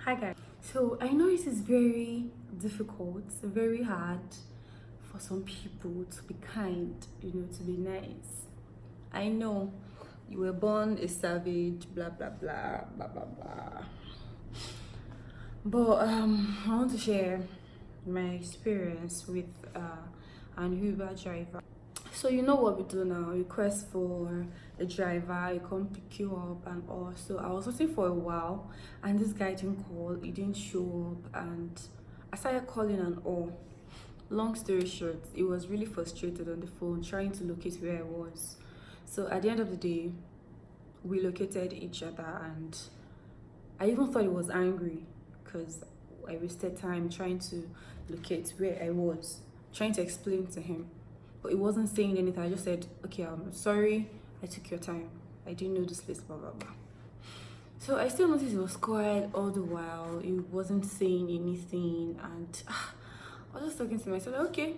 Hi guys. So I know it is very difficult, very hard for some people to be kind, to be nice. I know you were born a savage, blah blah blah blah blah blah. But I want to share my experience with an Uber driver. So you know what we do now, request for a driver, he come pick you up and all. So I was waiting for a while and this guy didn't call, he didn't show up, and I started calling and all. Long story short, he was really frustrated on the phone trying to locate where I was. So at the end of the day, we located each other, and I even thought he was angry because I wasted time trying to locate where I was, trying to explain to him. But he wasn't saying anything. I just said, okay, I'm sorry, I took your time. I didn't know this place, blah, blah, blah. So I still noticed he was quiet all the while. He wasn't saying anything. And I was just talking to myself, okay,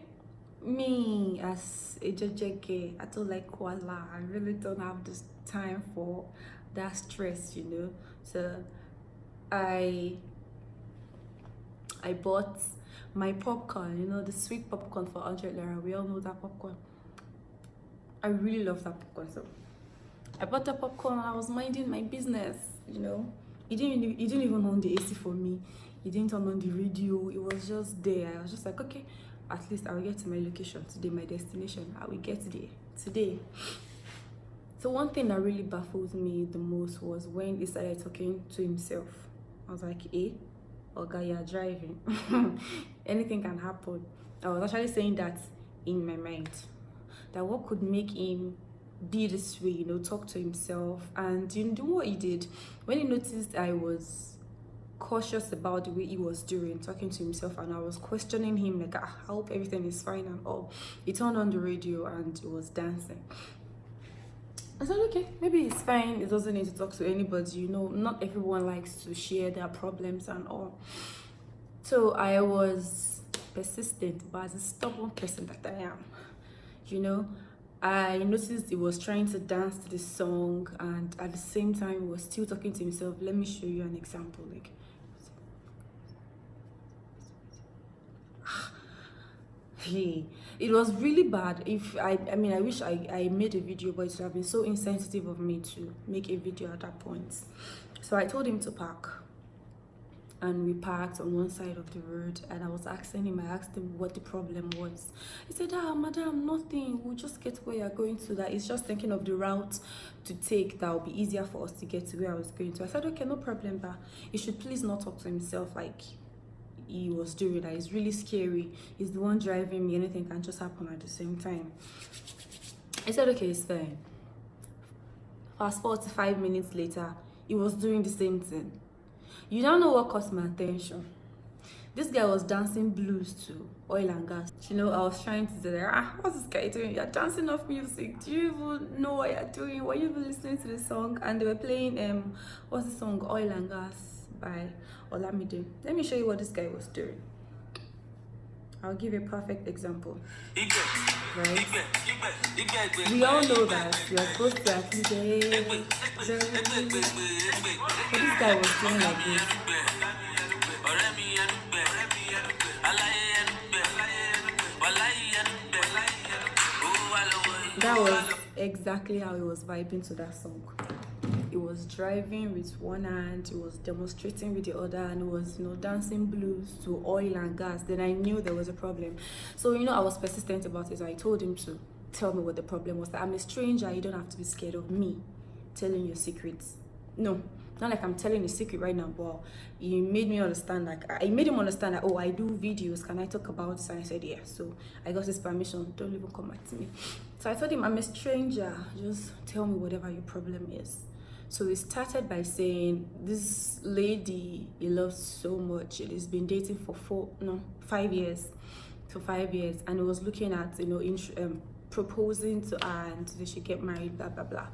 me as a jejeke, I don't like koala. I really don't have this time for that stress, So I bought my popcorn, the sweet popcorn for 100 Naira. We all know that popcorn. I really love that popcorn. So I bought the popcorn and I was minding my business, He didn't even on the AC for me. He didn't turn on the radio. It was just there. I was just like, okay, at least I will get to my location today, my destination. I will get there today. So one thing that really baffled me the most was when he started talking to himself. I was like, Oga, you're driving. Anything can happen. I was actually saying that in my mind, that what could make him be this way, talk to himself. And you know what he did? When he noticed I was cautious about the way he was doing, talking to himself, and I was questioning him, like, I hope everything is fine and all, he turned on the radio and he was dancing. I said, okay, maybe it's fine. It doesn't need to talk to anybody. Not everyone likes to share their problems and all. So I was persistent, but as a stubborn person that I am, I noticed he was trying to dance to the song, and at the same time, he was still talking to himself. Let me show you an example. Like, hey, it was really bad. If I wish I made a video, but it would have been so insensitive of me to make a video at that point. So I told him to park, and we parked on one side of the road, and I asked him what the problem was. He said, madam, nothing, we'll just get where you're going to. That he's just thinking of the route to take that will be easier for us to get to where I was going to. I said, okay, no problem, but he should please not talk to himself like he was doing that. It's really scary. He's the one driving me. Anything can just happen at the same time. I said, okay, it's fine. Fast forward to 5 minutes later, he was doing the same thing. You don't know what caught my attention. This guy was dancing blues to Oil and Gas. I was trying to say, what's this guy doing? You're dancing off music. Do you even know what you're doing? Were you even listening to the song? And they were playing what's the song? Oil and Gas by Olamide. Let me show you what this guy was doing. I'll give you a perfect example. Right? We all know that we are supposed to actually but this guy was doing like this. That was exactly how he was vibing to that song. He was driving with one hand, he was demonstrating with the other, and he was, dancing blues to Oil and Gas. Then I knew there was a problem. So, I was persistent about it. So I told him to tell me what the problem was. That I'm a stranger, you don't have to be scared of me telling your secrets. No, not like I'm telling a secret right now, but he made me understand, I made him understand that, oh, I do videos, can I talk about this? And I said, yeah. So I got his permission, don't even come back to me. So I told him, I'm a stranger, just tell me whatever your problem is. So we started by saying, this lady he loves so much, he's been dating for 5 years. So 5 years, and he was looking at, proposing to her and they should get married, blah, blah, blah.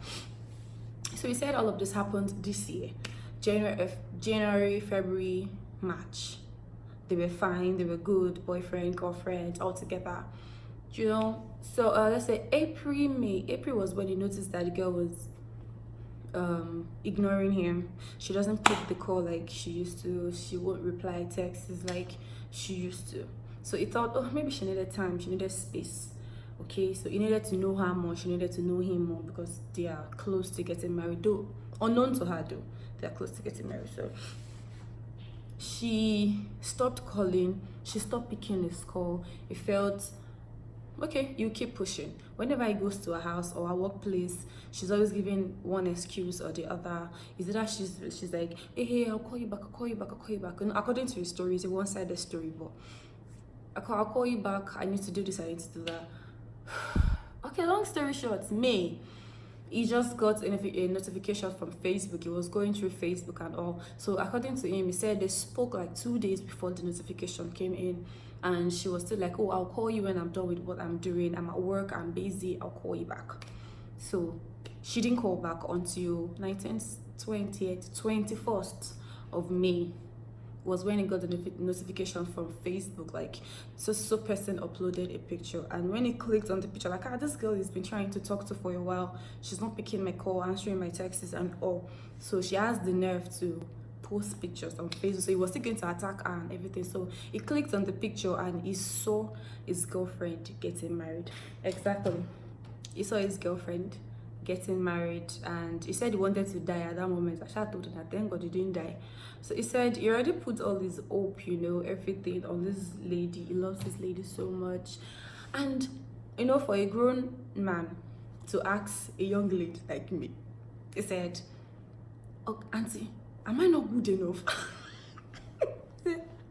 So he said all of this happened this year, January, February, March. They were fine, they were good, boyfriend, girlfriend, all together. So let's say April was when he noticed that the girl was ignoring him. She doesn't pick the call like she used to. She won't reply texts like she used to. So he thought, oh, maybe she needed time, she needed space. Okay, so he needed to know her more, she needed to know him more because they are close to getting married, though unknown to her, though they are close to getting married. So she stopped calling, she stopped picking his call. It felt okay, you keep pushing. Whenever he goes to her house or her workplace, she's always giving one excuse or the other. Is it that she's like, hey, I'll call you back, I'll call you back, I'll call you back. And according to his story, it's a one-sided story, but I'll call you back, I need to do this, I need to do that. Okay, long story short, May, he just got a notification from Facebook. He was going through Facebook and all. So according to him, he said they spoke like 2 days before the notification came in, and she was still like, oh, I'll call you when I'm done with what I'm doing, I'm at work, I'm busy, I'll call you back. So she didn't call back until 19th, 20th, 21st of May was when he got the notification from Facebook, like so person uploaded a picture. And when he clicked on the picture, like, this girl has been trying to talk to for a while, she's not picking my call, answering my texts and all. So she has the nerve to post pictures on Facebook. So he was still going to attack her and everything. So he clicked on the picture and he saw his girlfriend getting married. Exactly, he saw his girlfriend getting married, and he said he wanted to die at that moment. I told him that thank God he didn't die. So he said he already put all his hope, everything on this lady. He loves this lady so much. And for a grown man to ask a young lady like me, he said, oh, auntie, am I not good enough?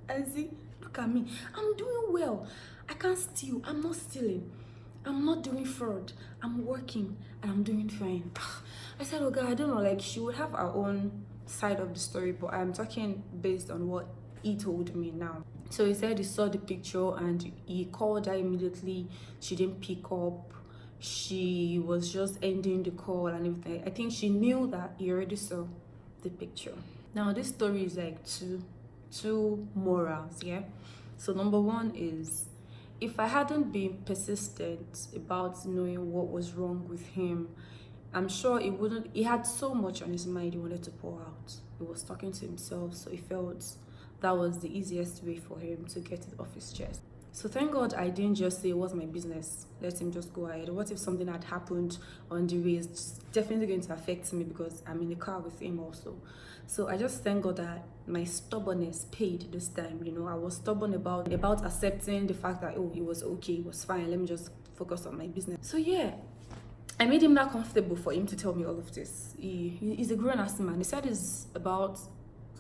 Auntie, look at me, I'm doing well, I can't steal, I'm not stealing, I'm not doing fraud, I'm working and I'm doing fine. I said, oh God, I don't know, like she would have her own side of the story, but I'm talking based on what he told me now. So he said he saw the picture and he called her immediately. She didn't pick up, she was just ending the call and everything. I think she knew that he already saw the picture. Now this story is like two morals, yeah. So number one is, if I hadn't been persistent about knowing what was wrong with him, I'm sure he had so much on his mind he wanted to pour out. He was talking to himself, so he felt that was the easiest way for him to get it off his chest. So thank God I didn't just say, what's my business? Let him just go ahead. What if something had happened on the way? It's definitely going to affect me because I'm in the car with him also. So I just thank God that my stubbornness paid this time. I was stubborn about accepting the fact that, oh, it was okay, it was fine, let me just focus on my business. So yeah, I made him that comfortable for him to tell me all of this. He's a grown-ass man. He said he's about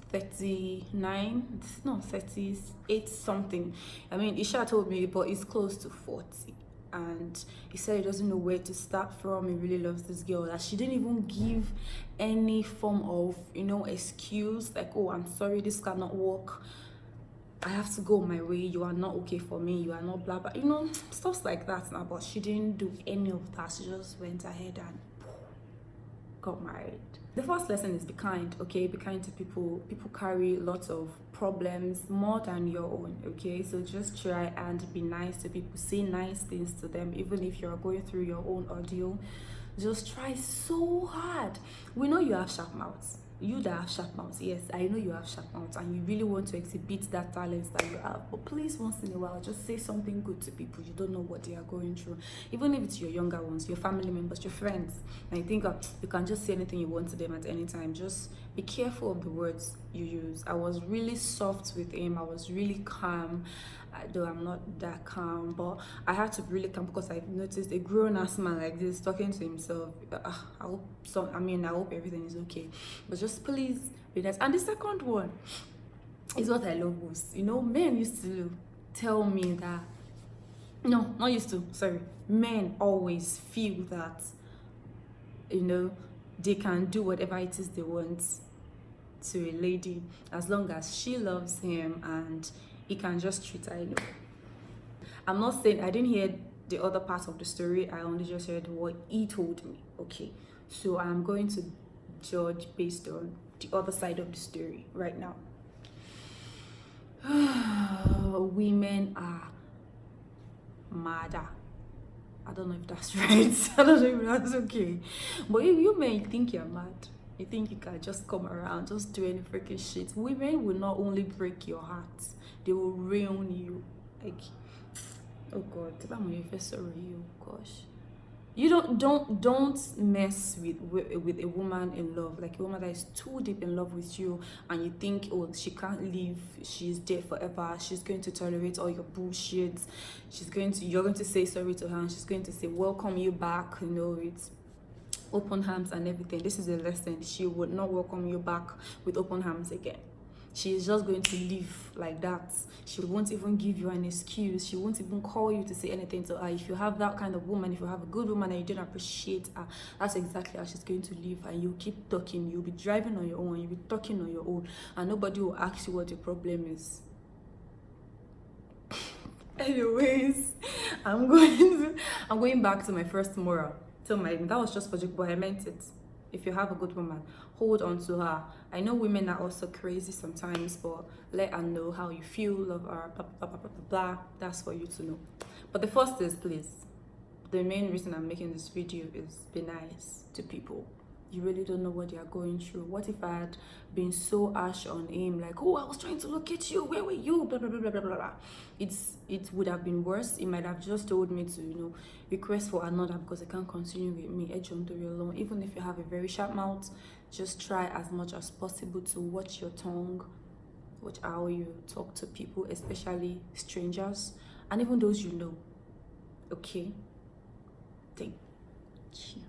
39, no, 38 something. I mean, Isha told me, but he's close to 40. And he said he doesn't know where to start from. He really loves this girl, that she didn't even give any form of, excuse, like, oh, I'm sorry, this cannot work, I have to go my way, you are not okay for me, you are not blah blah, stuff like that now. But she didn't do any of that. She just went ahead and got married. The first lesson is be kind, okay? Be kind to people. People carry lots of problems more than your own, okay? So just try and be nice to people. Say nice things to them, even if you're going through your own ordeal. Just try so hard. We know you have sharp mouths. You that have sharp mouths, yes, I know you have sharp mouths and you really want to exhibit that talent that you have, but please, once in a while, just say something good to people. You don't know what they are going through, even if it's your younger ones, your family members, your friends. And I think you can just say anything you want to them at any time. Just be careful of the words you use. I was really soft with him, I was really calm, though I'm not that calm, but I had to be really calm because I've noticed a grown-ass man like this talking to himself. I hope everything is okay, but just please be nice. And the second one is what I love most. Men used to tell me that, no, not used to, sorry, men always feel that they can do whatever it is they want to a lady as long as she loves him and he can just treat her. I'm not saying, I didn't hear the other part of the story, I only just heard what he told me, okay? So I'm going to judge based on the other side of the story right now. Women are madder. I don't know if that's right. I don't know if that's okay. But you may think you're mad. You think you can just come around, just do any freaking shit. Women will not only break your heart, they will ruin you. Like, oh God, I'm sorry, you gosh. You don't mess with a woman in love, like a woman that is too deep in love with you, and you think, oh, she can't leave, she's there forever, she's going to tolerate all your bullshit, you're going to say sorry to her, and she's going to say welcome you back, you know, it's open arms and everything. This is a lesson. She would not welcome you back with open arms again. She is just going to leave like that. She won't even give you an excuse. She won't even call you to say anything to her. If you have that kind of woman, if you have a good woman and you don't appreciate her, that's exactly how she's going to leave. And you keep talking. You'll be driving on your own. You'll be talking on your own. And nobody will ask you what your problem is. Anyways, I'm going back to my first moral. So that was just for joke, but I meant it. If you have a good woman, hold on to her. I know women are also crazy sometimes, but let her know how you feel, love her, blah, blah, blah, blah, blah, blah. That's for you to know. But the first is, please, the main reason I'm making this video is be nice to people. You really don't know what they are going through. What if I had been so harsh on him, like, oh, I was trying to locate you, where were you, blah, blah, blah, blah, blah, blah. It would have been worse. He might have just told me to, you know, request for another because I can't continue with me. Even if you have a very sharp mouth, just try as much as possible to watch your tongue, watch how you talk to people, especially strangers, and even those you know. Okay? Thank you.